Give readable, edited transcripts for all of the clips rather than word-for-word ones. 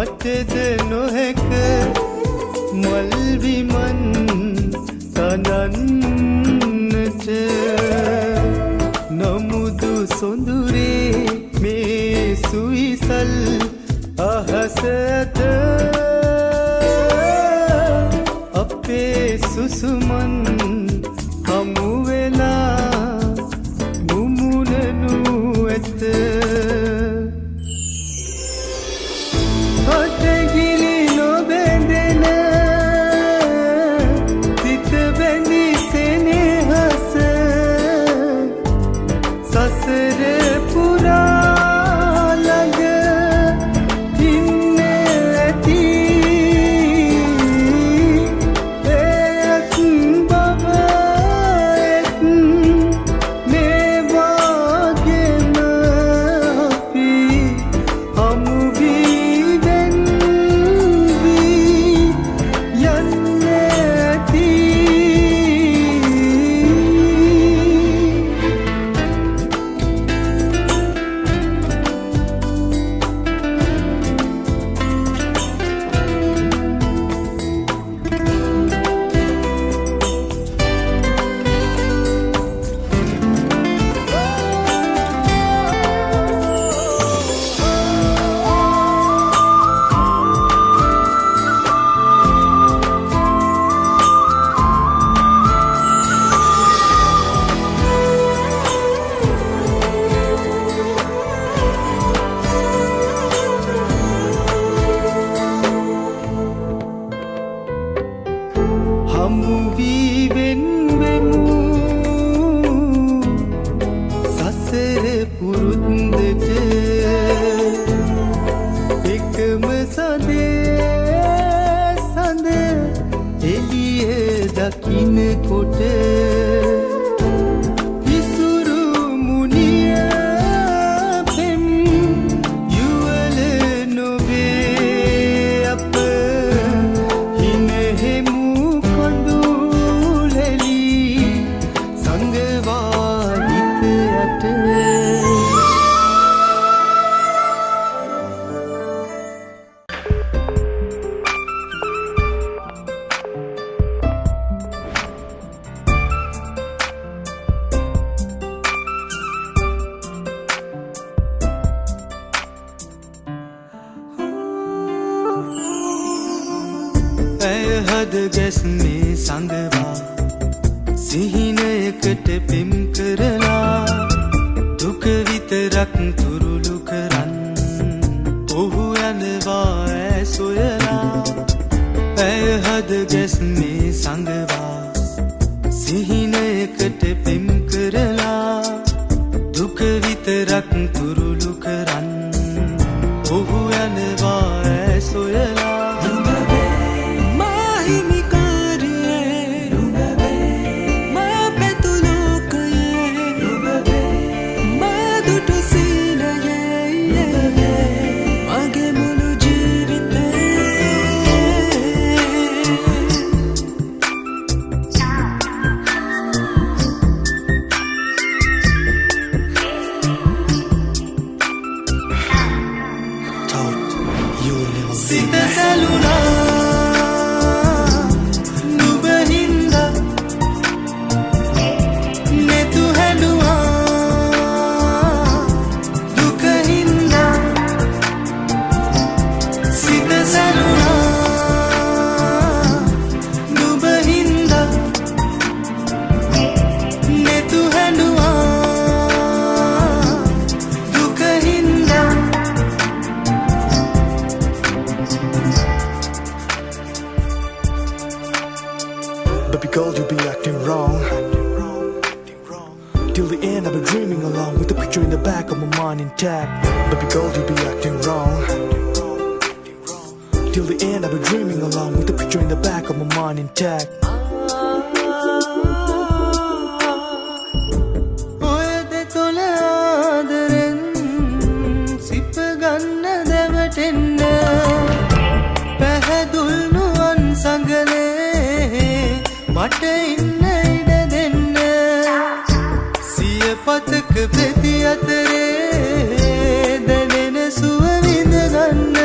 මටද නොහැක මල් විමන් තනන්නට නමුදු සොඳුරේ මේ සුවිසල් අහස ඇත අපේ සුසුමන් හමු වෙලා මුමුණනු ඇත අතගිලි නොබැඳෙන සිත බැඳි සෙනෙහස සසර පුරා ළඟ තින්නේ ඇති එයත් බව එත් මේ වාගේම අපි හමු වී වෙන් වී යන්නේ ඇති හමු වී වෙන් වෙමු සසර පුරුද්දට එකම සඳේ සඳ එළිය දකින්නකොට විසුරු මුනිය පෙම් යුවල නොවේ අප හිනෙහෙමු කඳුලෙලි සංගවා හිත යට ඇය හද ගැස්මේ සඳවා සිහිනයකට පෙම් කරලා දුක විතරක් තුරුළු කරන් ඔහු යනවා ඇ සොයලා ඇය හද ගැස්මේ සඳවා සිහිනයකට පෙම් කරලා දුක විතරක් තුරුළු කරන් ඔහු යනවා ඇ සොයලා සිත සැලුනා නුඹ හින්දා නෙතු හැඬුවා දුක හින්දා සිත සැලුනා නුඹ හින්දා නෙතු හැඬුවා දුක හින්දා Baby girl, you be acting wrong. Till the end, I've been dreaming along with the picture in the back of my mind intact. Baby girl, you be acting wrong. Till the end, I've been dreaming along with the picture in the back of my mind intact. ඔය දෙතොල ආදරෙන් සිප ගන්න දැවටෙන්න පැහැදුල්නුවන් සඟලේ මට ඉන්න ඉඩ දෙන්න සිය පතක පෙති අතරේ දැනෙන සුව විඳ ගන්න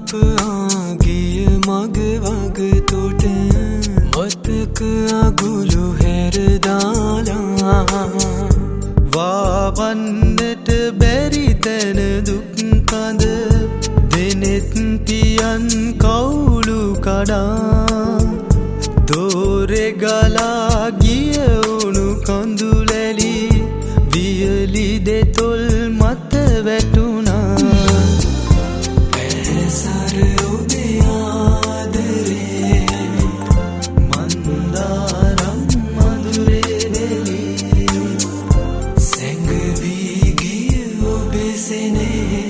අප ආගිය මග වග තොට මතක අගුළු හැරදාලා වාවන්නට බැරි තැන දුක් කඳ දෙනෙත් පියන් කවුළු කඩා දෝරෙ ගලා ගිය උණු කඳුලැලි වියලි දෙතොල් මත වැටුණා පැසර ඔබේ ආදරේ මන්දාරම් මధుරේ වෙලි සැඟවී ගිය ඔබේ සෙනෙහේ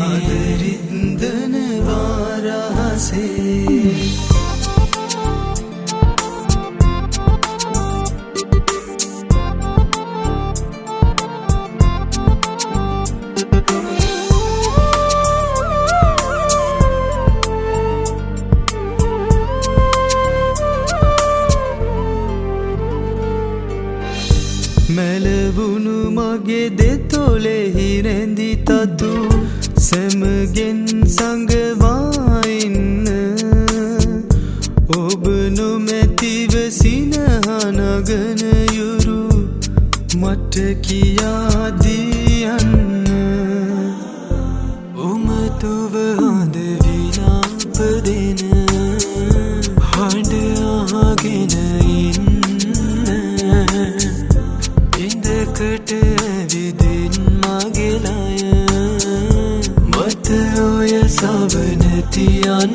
හදරින්දන වාරහසේ මැලවුණු මගේ දෙතොලෙහි රැඳි තතු සැමගෙන් සඟවා ඉන්න ඔබ නොමැතිව සිනහනගන යුරු මට කියා දියන්න උමතුව හඳ විලාප දෙන හඬ අහගෙන ඉන්න ඉඳකට ඇවිදින් මගේ ලය මත ඔය සවන තියන්න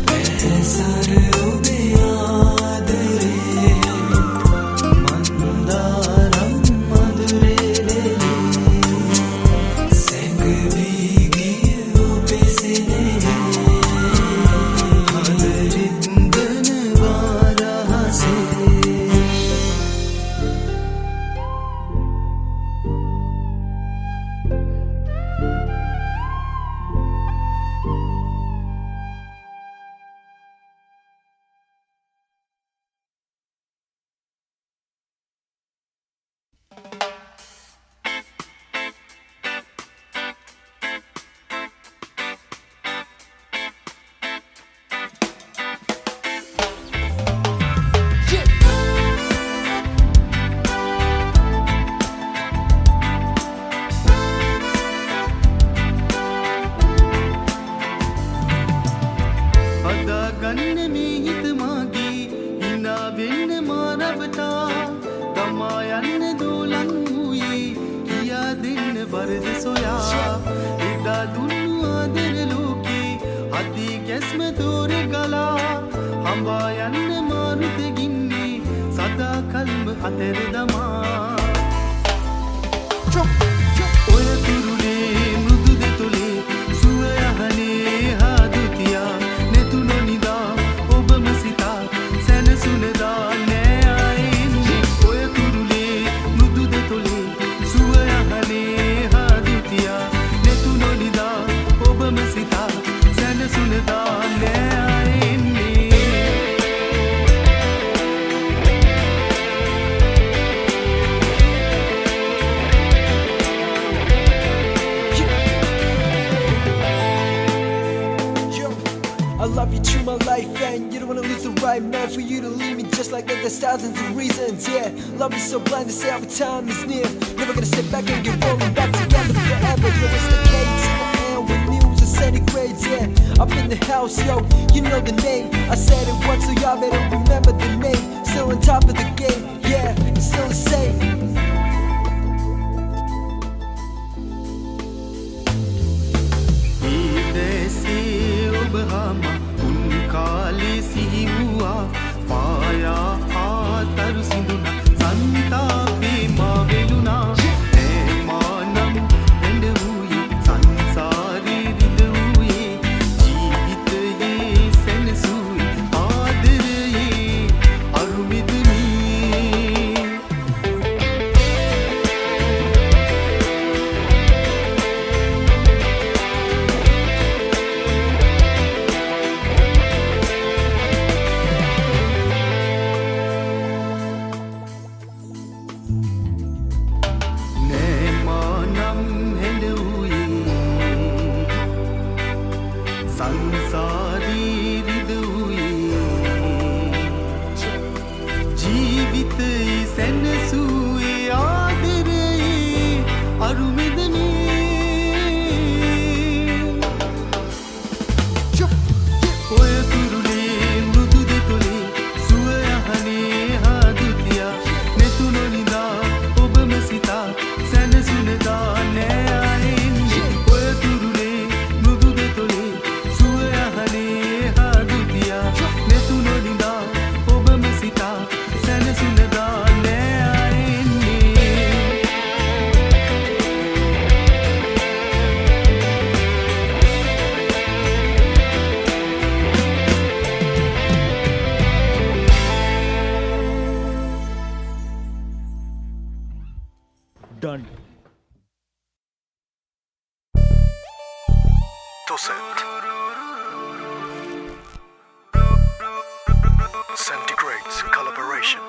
පැසර ඔබේ ආදරේ මන්දාරම් මధుරේ වෙලි සැඟවී ගිය ඔබේ සෙනෙහේ හදරින්දන වාරහසේ ගන්න මේ හිත මාගේ හිනා වෙන්න මාරවතා තමා යන්න දෝලන් වූයේ කියා දෙන්න බරද සොයා එදා දුන්නු ආදර ලෝකේ අදී ගැස්ම තෝර ගලා හඹා යන්න මාරුත ගින්නේ සදා කල්ම අතර දමා ඔය තුරුලේ මෘදු දෙතොලේ සුව යහනේ හාදුතියා I love you to my life and you don't wanna lose the right man for you to leave me just like that. There's thousands of reasons, yeah. Love is so blind to say our time is near. Never gonna sit back and get rolling back together forever. Yo, it's the K's in my hand with news and centigrades, yeah. Up in the house, yo, you know the name. I said it once, so y'all better remember the name. Still on top of the game, yeah, it's still the same. පායා ආතරු සිඳුන සන්තාපේ මා වෙලුනා ඒමානම් එඬ වූයේ සංසාරේ විඳ වූයේ ජීවිතයේ සැනසුවේ ආදරයේ අරුමිදුනී සැනසුනදා නෑ ආයෙන්නේ ඔය තුරුලේ මුදුද තොලේ සුවයහනේ හාදුතියා නෙතුනොලිඳා ඔබම සිතා සැනසුනදා නෑ ආයෙන්නේ Done. Tosset. Centigrades collaboration.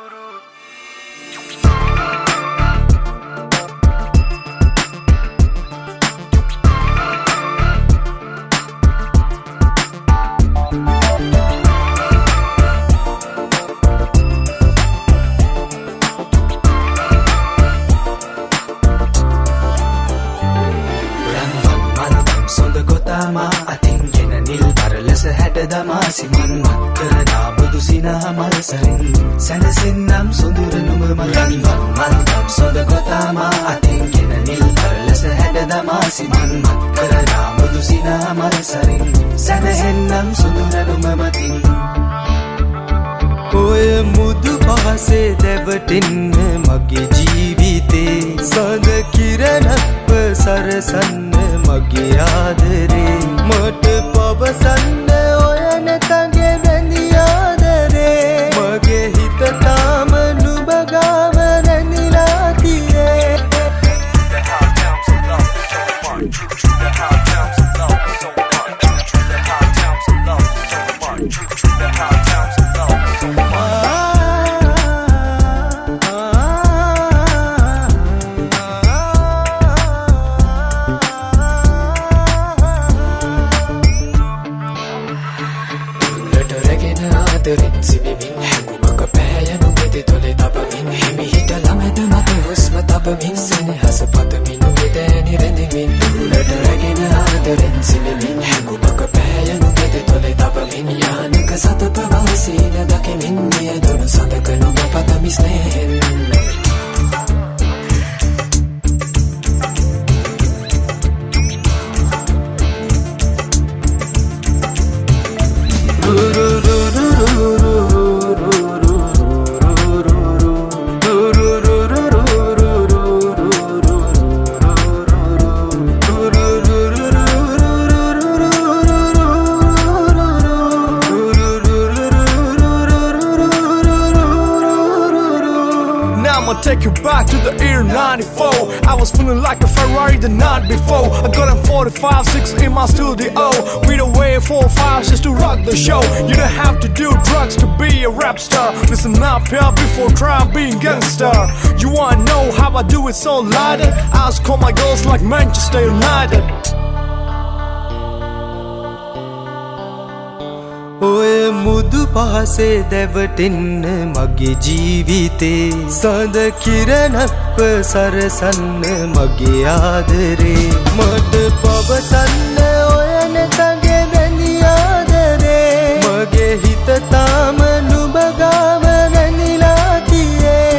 අතින් ගෙන නිල් පරලෙස හැට දමා සිමන් මත් කරනා බුදු සිනහ මල් සරින් සැනසෙන්නම් සොඳුර නුඹ මගින් මන්දම් සොඳ ගොතාමා අතින් ගෙන නිල් පරලෙස හැට දමා සිමන් මත් කරනා බුදු සිනහ මල් සරින් සැනසෙන්නම් සොඳුර නුඹ මගින් ඔය මුදු පහසේ දැවටෙන්න මගේ ජීවිතේ සඳ කිරණක්ව සරසන්න මගේ ආදරේ මට පවසන්න ඔය නැතගේ වැඳි ආදරේ මගේ හිත තාම නුඹ ගාව රැඳිලා තියේ සිබිමින් හැඟුමක පැහැයනු ගෙදෙ තොලේ තබමින් හිමිහිට ළමැද මත හුස්ම තබමින් සෙනෙහස පතමින් ගෙදෑනි රැඳෙමින් දුරට රැගෙන ආදරෙන් සිබිමින් හැඟුමක පැහැයනු ගෙදෙ තොලේ තබමින් යානක සත ප්‍රවාසීන දකිමින් මියදුණු සඳක නුඹ පතමි ස්නේහෙන් Take you back to the year 94. I was feeling like a Ferrari the night before. I got a 45-6 in my studio. We don't wait 4-5 just to rock the show. You don't have to do drugs to be a rap star. Listen up here before trying being gangster. You wanna know how I do it so lighted? Ask all my girls like Manchester United. ඔය මුදු පහසේ දැවටෙන්න මගේ ජීවිතේ සඳ කිරණක්ව සරසන්න මගේ ආදරේ මට පවසන්න ඔය නැතගේ වැඳි ආදරේ මගේ හිත තාම නුඹ ගාව රැඳිලා තියේ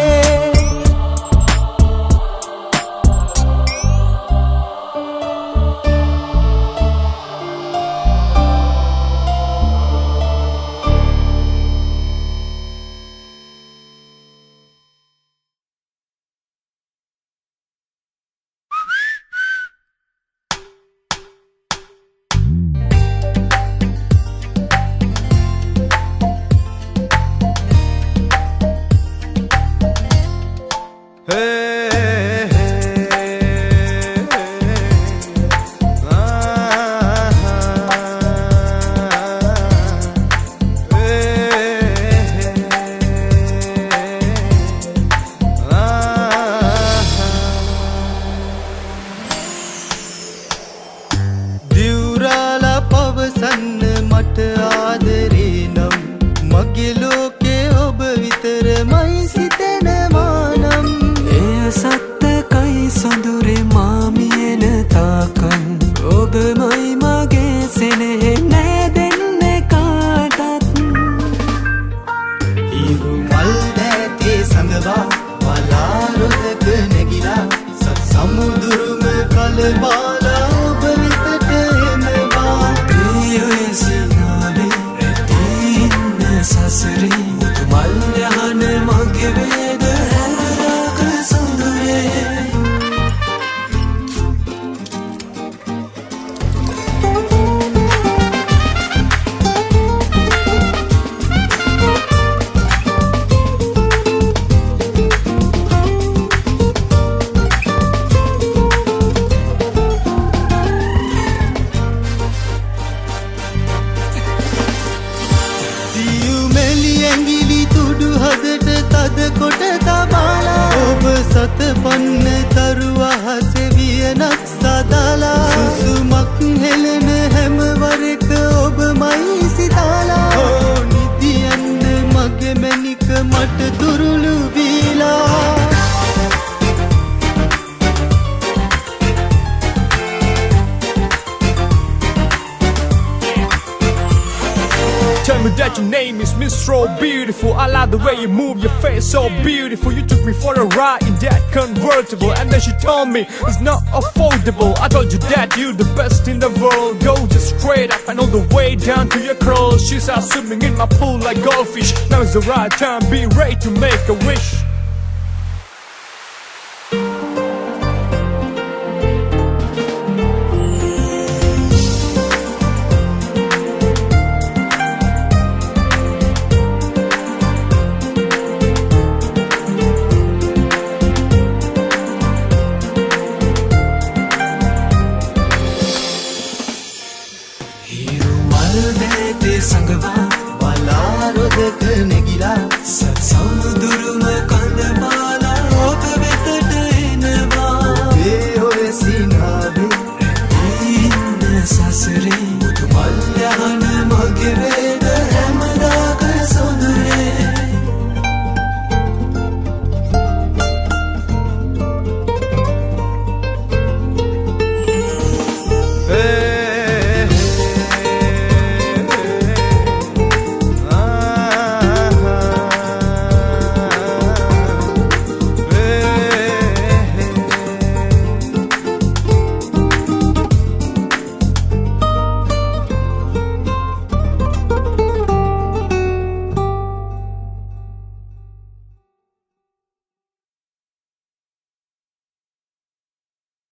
සොඳුරුම කලබාලා ඔබ වෙතට එනවා ප්‍රියය සිනාවේ රැඳී ඉන්න සසරේ මුතු මල් යහන මගේ වේද හැරක සොඳුරේ කොට තබාලා ඔබ සතපන්න තරුව හසේ වියනක් සදාලා සුසුමක් හෙලන හැමවරක ඔබමයි සිතාලා ඕ නිදියන්න මගේ මැනික මට දුරුළු වීලා Tell me that your name is Miss So Beautiful. I like the way you move your face, so beautiful. You took me for a ride in that convertible, and then she told me it's not affordable. I told you that you're the best in the world. Go just straight up and all the way down to your curls. She's out swimming in my pool like goldfish. Now is the right time, be ready to make a wish.